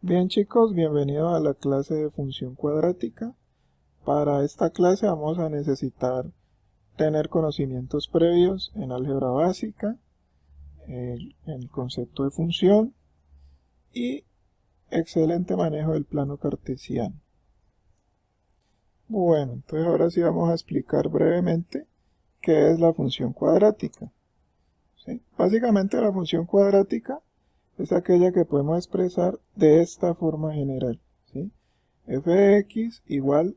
Bien chicos, bienvenidos a la clase de función cuadrática. Para esta clase vamos a necesitar tener conocimientos previos en álgebra básica, el concepto de función y excelente manejo del plano cartesiano. Bueno, entonces ahora sí vamos a explicar brevemente qué es la función cuadrática. ¿Sí? Básicamente la función cuadrática es aquella que podemos expresar de esta forma general. ¿Sí? F de x igual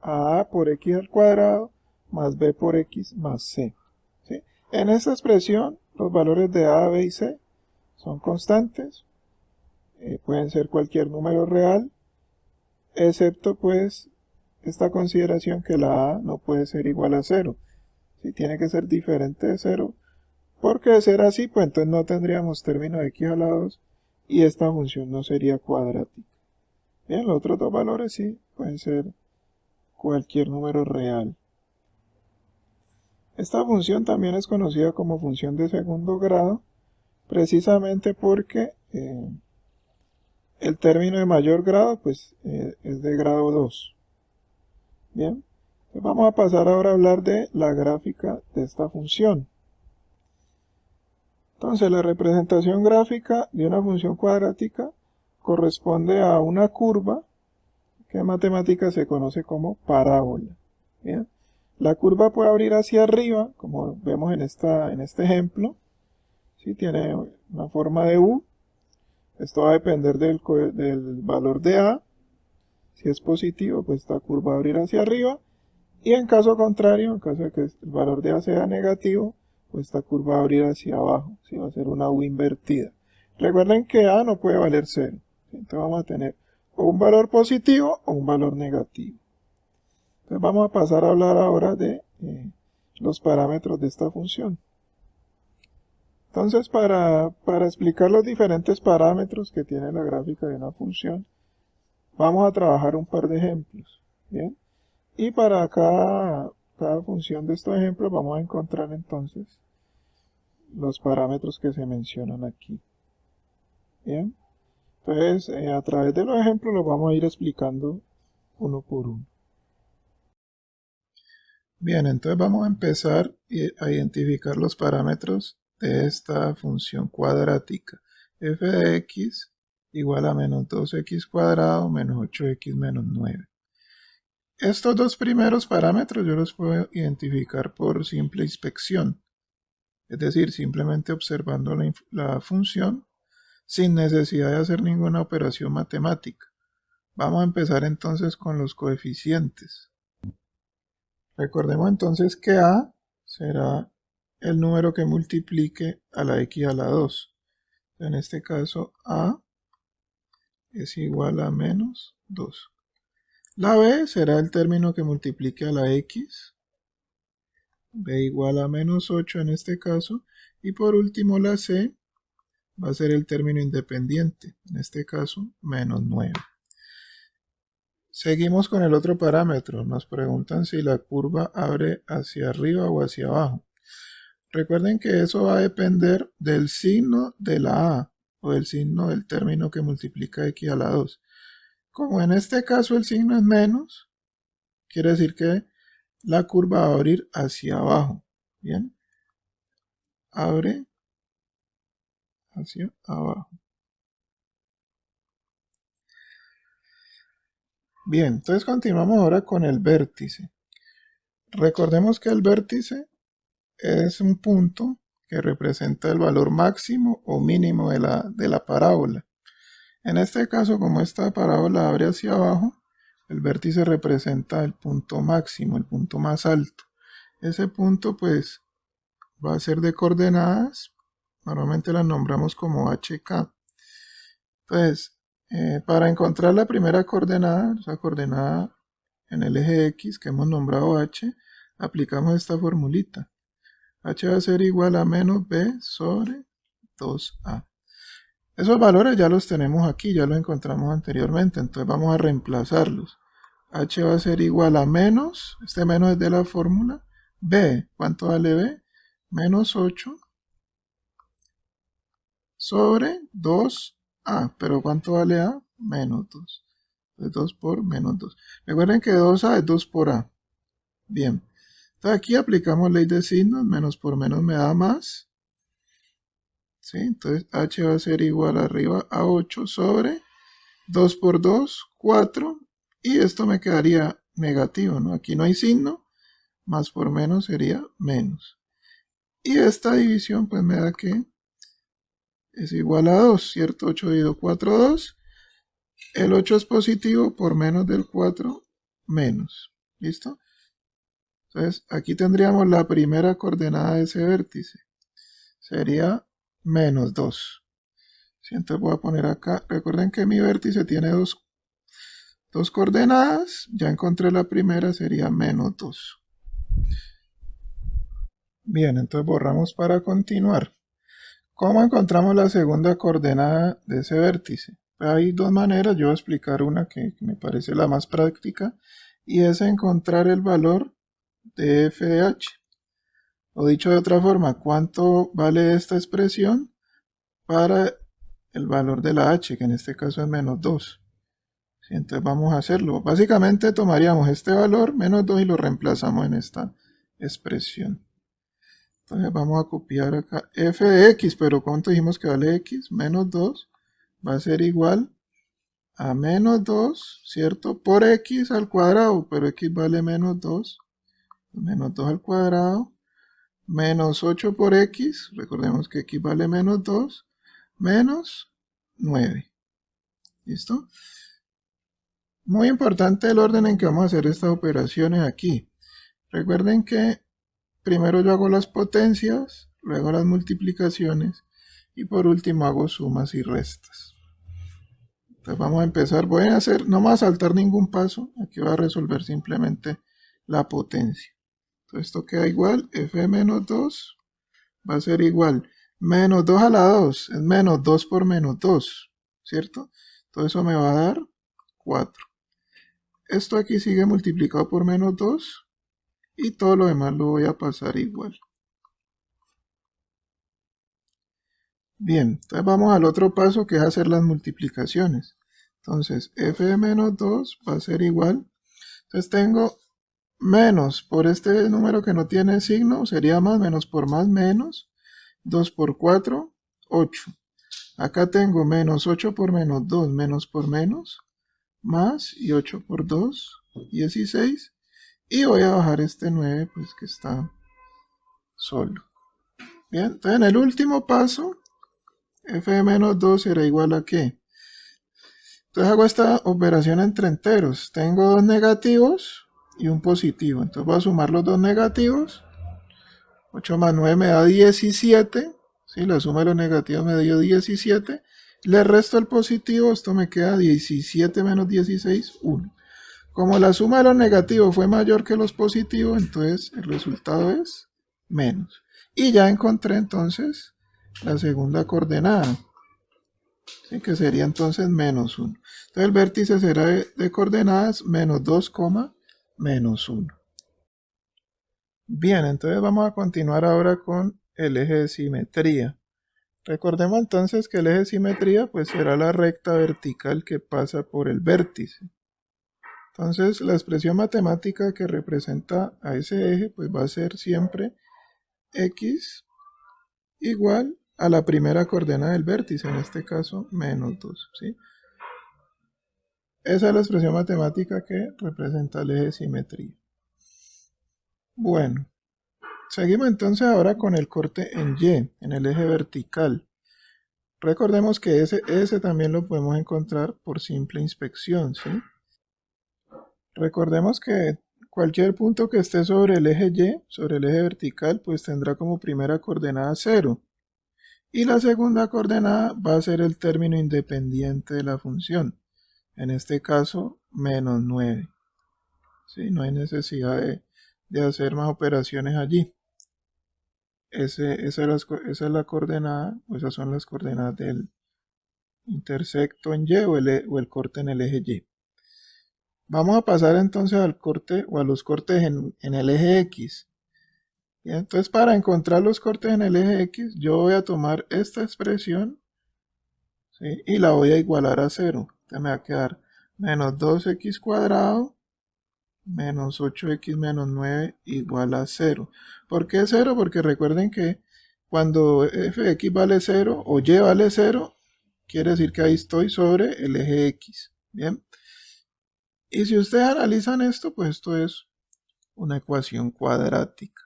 a por x al cuadrado más b por x más c. ¿Sí? En esta expresión los valores de a, b y c son constantes, pueden ser cualquier número real, excepto pues esta consideración que la a no puede ser igual a 0. ¿Sí? Tiene que ser diferente de 0, porque de ser así pues entonces no tendríamos término de x a la 2 y esta función no sería cuadrática. Bien, los otros dos valores sí pueden ser cualquier número real. Esta función también es conocida como función de segundo grado, precisamente porque el término de mayor grado pues, es de grado 2. Bien, entonces vamos a pasar ahora a hablar de la gráfica de esta función. Entonces la representación gráfica de una función cuadrática corresponde a una curva que en matemáticas se conoce como parábola. Bien. La curva puede abrir hacia arriba, como vemos en este ejemplo. ¿Sí? Tiene una forma de U. Esto va a depender del valor de A. Si es positivo, pues esta curva va a abrir hacia arriba. Y en caso contrario, en caso de que el valor de A sea negativo, pues esta curva va a abrir hacia abajo. ¿Sí? Va a ser una U invertida. Recuerden que A no puede valer 0. ¿Sí? Entonces vamos a tener o un valor positivo o un valor negativo. Entonces vamos a pasar a hablar ahora de los parámetros de esta función. Entonces para explicar los diferentes parámetros que tiene la gráfica de una función, vamos a trabajar un par de ejemplos. ¿Bien? Y para cada función de estos ejemplos vamos a encontrar entonces los parámetros que se mencionan aquí. Bien, entonces a través de los ejemplos los vamos a ir explicando uno por uno. Bien, entonces vamos a empezar a identificar los parámetros de esta función cuadrática. F de x igual a menos 2x cuadrado menos 8x menos 9. Estos dos primeros parámetros yo los puedo identificar por simple inspección. Es decir, simplemente observando la función sin necesidad de hacer ninguna operación matemática. Vamos a empezar entonces con los coeficientes. Recordemos entonces que a será el número que multiplique a la x a la 2. En este caso a es igual a menos 2. La b será el término que multiplique a la x, b igual a menos 8 en este caso. Y por último la c va a ser el término independiente, en este caso menos 9. Seguimos con el otro parámetro. Nos preguntan si la curva abre hacia arriba o hacia abajo. Recuerden que eso va a depender del signo de la a o del signo del término que multiplica x a la 2. Como en este caso el signo es menos, quiere decir que la curva va a abrir hacia abajo. Bien, abre hacia abajo. Bien, entonces continuamos ahora con el vértice. Recordemos que el vértice es un punto que representa el valor máximo o mínimo de la parábola. En este caso, como esta parábola abre hacia abajo, el vértice representa el punto máximo, el punto más alto. Ese punto pues va a ser de coordenadas, normalmente las nombramos como HK. Entonces, para encontrar la primera coordenada, esa coordenada en el eje X que hemos nombrado H, aplicamos esta formulita. H va a ser igual a menos B sobre 2A. Esos valores ya los tenemos aquí, ya los encontramos anteriormente, entonces vamos a reemplazarlos. H va a ser igual a menos, este menos es de la fórmula, B, ¿cuánto vale B? Menos 8 sobre 2A, pero ¿cuánto vale A? menos 2. Entonces 2 por menos 2. Recuerden que 2A es 2 por A. Bien. Entonces aquí aplicamos ley de signos. Menos por menos me da más. ¿Sí? Entonces H va a ser igual arriba a 8 sobre 2 por 2, 4. Y esto me quedaría negativo, ¿no? Aquí no hay signo. Más por menos sería menos. Y esta división pues me da que es igual a 2, ¿cierto? 8 dividido 4, 2. El 8 es positivo por menos del 4, menos. ¿Listo? Entonces, aquí tendríamos la primera coordenada de ese vértice. Sería menos 2. ¿Sí? Entonces voy a poner acá. Recuerden que mi vértice tiene dos coordenadas. Ya encontré la primera, sería menos 2. Bien, entonces borramos para continuar. ¿Cómo encontramos la segunda coordenada de ese vértice? Hay dos maneras, yo voy a explicar una que me parece la más práctica, y es encontrar el valor de f de h. O dicho de otra forma, ¿cuánto vale esta expresión para el valor de la h, que en este caso es menos 2? ¿Sí? Entonces vamos a hacerlo. Básicamente tomaríamos este valor, menos 2, y lo reemplazamos en esta expresión. Entonces vamos a copiar acá f de x, pero ¿cuánto dijimos que vale x? Menos 2 va a ser igual a menos 2, ¿cierto? Por x al cuadrado, pero x vale menos 2. Menos 2 al cuadrado, menos 8 por x, recordemos que x vale menos 2, menos 9. ¿Listo? Muy importante el orden en que vamos a hacer estas operaciones aquí. Recuerden que primero yo hago las potencias, luego las multiplicaciones y por último hago sumas y restas. Entonces vamos a empezar, voy a hacer, no me voy a saltar ningún paso, aquí voy a resolver simplemente la potencia. Entonces esto queda igual, f de menos 2 va a ser igual, menos 2 a la 2, es menos 2 por menos 2, ¿cierto? Todo eso me va a dar 4. Esto aquí sigue multiplicado por menos 2 y todo lo demás lo voy a pasar igual. Bien, entonces vamos al otro paso que es hacer las multiplicaciones. Entonces, f de menos 2 va a ser igual. Entonces tengo menos por este número que no tiene signo, sería más, menos por más, menos. 2 por 4, 8. Acá tengo menos 8 por menos 2, menos por menos, más, y 8 por 2, 16. Y voy a bajar este 9, pues que está solo. Bien, entonces en el último paso, f de menos 2 será igual a ¿qué? Entonces hago esta operación entre enteros. Tengo dos negativos y un positivo. Entonces voy a sumar los dos negativos. 8 más 9 me da 17. ¿Sí? La suma de los negativos me dio 17. Le resto el positivo. Esto me queda 17 menos 16, 1. Como la suma de los negativos fue mayor que los positivos, entonces el resultado es menos. Y ya encontré entonces la segunda coordenada. ¿Sí? Que sería entonces menos 1. Entonces el vértice será de coordenadas menos 2, menos 1. Bien, entonces vamos a continuar ahora con el eje de simetría. Recordemos entonces que el eje de simetría pues será la recta vertical que pasa por el vértice. Entonces la expresión matemática que representa a ese eje pues va a ser siempre x igual a la primera coordenada del vértice, en este caso menos 2. ¿Sí? Esa es la expresión matemática que representa el eje de simetría. Bueno, seguimos entonces ahora con el corte en Y, en el eje vertical. Recordemos que ese también lo podemos encontrar por simple inspección, ¿sí? Recordemos que cualquier punto que esté sobre el eje Y, sobre el eje vertical, pues tendrá como primera coordenada 0. Y la segunda coordenada va a ser el término independiente de la función. En este caso, menos 9. ¿Sí? No hay necesidad de hacer más operaciones allí. Esa es la coordenada, o esas son las coordenadas del intersecto en Y o el corte en el eje Y. Vamos a pasar entonces al corte o a los cortes en el eje X. Bien, entonces para encontrar los cortes en el eje X, yo voy a tomar esta expresión, ¿sí? Y la voy a igualar a 0. Entonces me va a quedar menos 2x cuadrado menos 8x menos 9 igual a 0. ¿Por qué 0? Porque recuerden que cuando f de x vale 0 o y vale 0, quiere decir que ahí estoy sobre el eje x. Bien. Y si ustedes analizan esto, pues esto es una ecuación cuadrática.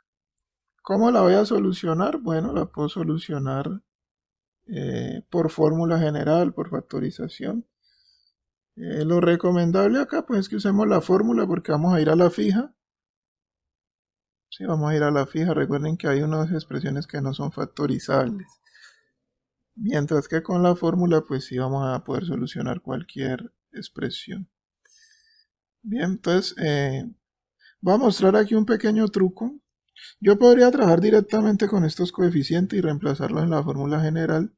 ¿Cómo la voy a solucionar? Bueno, la puedo solucionar por fórmula general, por factorización. Lo recomendable acá pues es que usemos la fórmula porque vamos a ir a la fija. Sí, vamos a ir a la fija. Recuerden que hay unas expresiones que no son factorizables. Mientras que con la fórmula pues sí vamos a poder solucionar cualquier expresión. Bien, entonces voy a mostrar aquí un pequeño truco. Yo podría trabajar directamente con estos coeficientes y reemplazarlos en la fórmula general.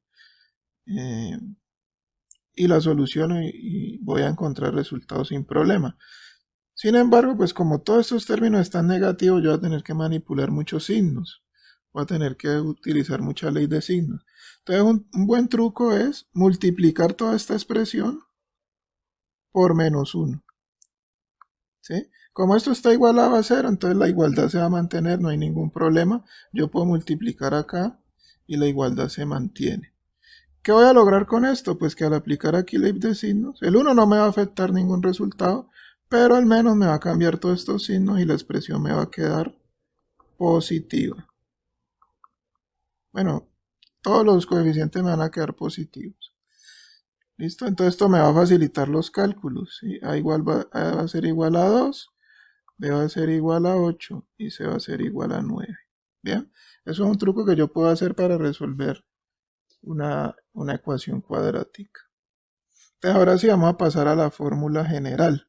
Y la soluciono y voy a encontrar resultados sin problema. Sin embargo, pues como todos estos términos están negativos, yo voy a tener que manipular muchos signos. Voy a tener que utilizar mucha ley de signos. Entonces, un buen truco es multiplicar toda esta expresión por menos 1. ¿Sí? Como esto está igualado a 0, entonces la igualdad se va a mantener, no hay ningún problema. Yo puedo multiplicar acá y la igualdad se mantiene. ¿Qué voy a lograr con esto? Pues que al aplicar aquí ley de signos, el 1 no me va a afectar ningún resultado, pero al menos me va a cambiar todos estos signos y la expresión me va a quedar positiva. Bueno, todos los coeficientes me van a quedar positivos. ¿Listo? Entonces esto me va a facilitar los cálculos. ¿Sí? A va a ser igual a 2, B va a ser igual a 8 y C va a ser igual a 9. Bien, eso es un truco que yo puedo hacer para resolver una ecuación cuadrática. Entonces ahora sí vamos a pasar a la fórmula general.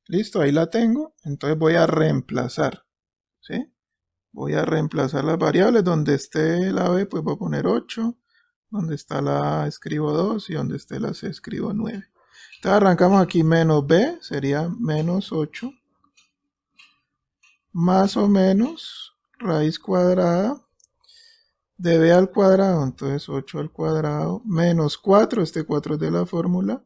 Listo, ahí la tengo. Entonces voy a reemplazar. ¿Sí? Voy a reemplazar las variables. Donde esté la B, pues voy a poner 8. Donde está la A, escribo 2. Y donde esté la C, escribo 9. Entonces arrancamos aquí menos B, sería menos 8. Más o menos raíz cuadrada de B al cuadrado, entonces 8 al cuadrado, menos 4, este 4 es de la fórmula.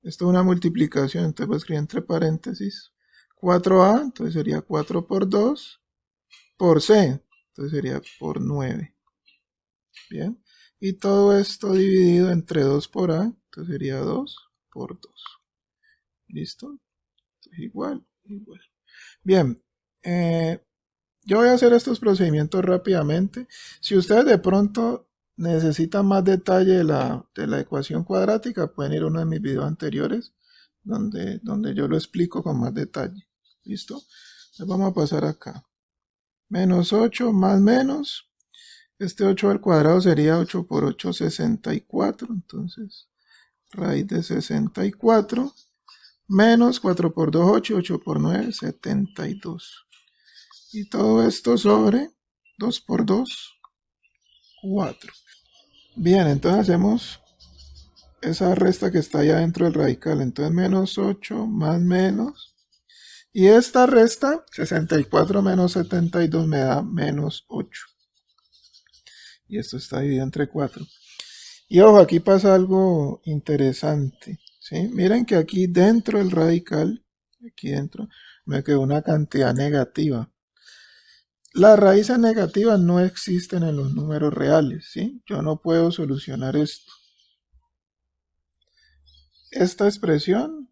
Esto es una multiplicación, entonces voy a escribir entre paréntesis 4a, entonces sería 4 por 2, por c, entonces sería por 9. Bien, y todo esto dividido entre 2 por a, entonces sería 2 por 2. ¿Listo? Entonces igual. Bien, yo voy a hacer estos procedimientos rápidamente. Si ustedes de pronto necesitan más detalle de la ecuación cuadrática, pueden ir a uno de mis videos anteriores donde yo lo explico con más detalle. ¿Listo? Entonces vamos a pasar acá. Menos 8 más menos. Este 8 al cuadrado sería 8 por 8, 64. Entonces, raíz de 64. Menos 4 por 2, 8. 8 por 9, 72. Y todo esto sobre 2 por 2, 4. Bien, entonces hacemos esa resta que está allá dentro del radical. Entonces menos 8 más menos. Y esta resta, 64 menos 72 me da menos 8. Y esto está dividido entre 4. Y ojo, aquí pasa algo interesante. ¿Sí? Miren que aquí dentro del radical, aquí dentro, me quedó una cantidad negativa. Las raíces negativas no existen en los números reales, ¿sí? Yo no puedo solucionar esto. Esta expresión,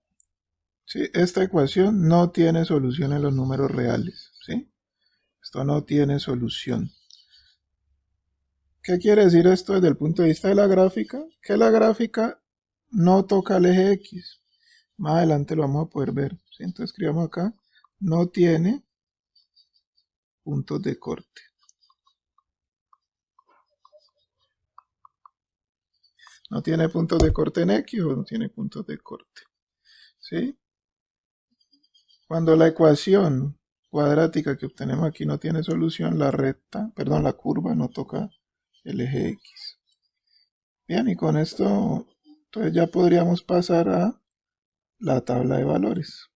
¿sí? Esta ecuación no tiene solución en los números reales, ¿sí? Esto no tiene solución. ¿Qué quiere decir esto desde el punto de vista de la gráfica? Que la gráfica no toca el eje X. Más adelante lo vamos a poder ver, ¿sí? Entonces escribamos acá, no tiene puntos de corte. No tiene puntos de corte en X o no tiene puntos de corte. ¿Sí? Cuando la ecuación cuadrática que obtenemos aquí no tiene solución, la curva no toca el eje X. Bien, y con esto entonces ya podríamos pasar a la tabla de valores.